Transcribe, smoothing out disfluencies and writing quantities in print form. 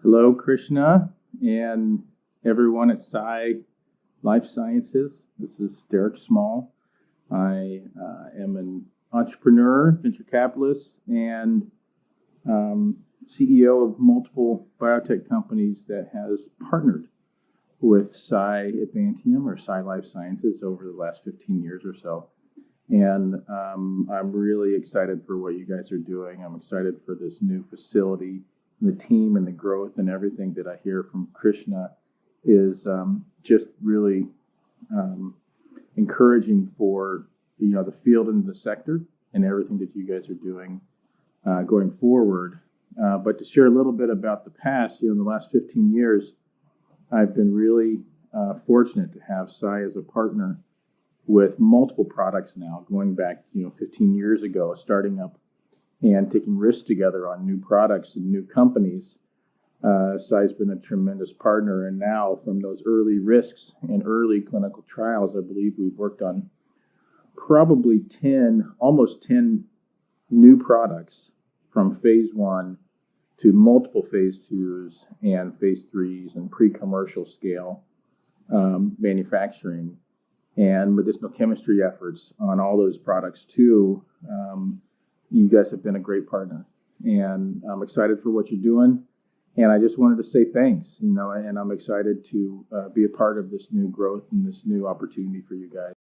Hello, Krishna, and everyone at Sai Life Sciences. This is Derek Small. I am an entrepreneur, venture capitalist, and CEO of multiple biotech companies that has partnered with Sai Advantium or Sai Life Sciences over the last 15 years or so. And I'm really excited for what you guys are doing. I'm excited for this new facility. The team and the growth and everything that I hear from Krishna is just really encouraging for the field and the sector and everything that you guys are doing going forward. But to share a little bit about the past, in the last 15 years, I've been really fortunate to have Sai as a partner with multiple products now, going back 15 years ago, starting up and taking risks together on new products and new companies. Sai's been a tremendous partner, and now from those early risks and early clinical trials, I believe we've worked on probably almost 10 new products from phase 1 to multiple phase 2s and phase 3s and pre-commercial scale manufacturing and medicinal chemistry efforts on all those products too. You guys have been a great partner, and I'm excited for what you're doing. And I just wanted to say thanks, and I'm excited to be a part of this new growth and this new opportunity for you guys.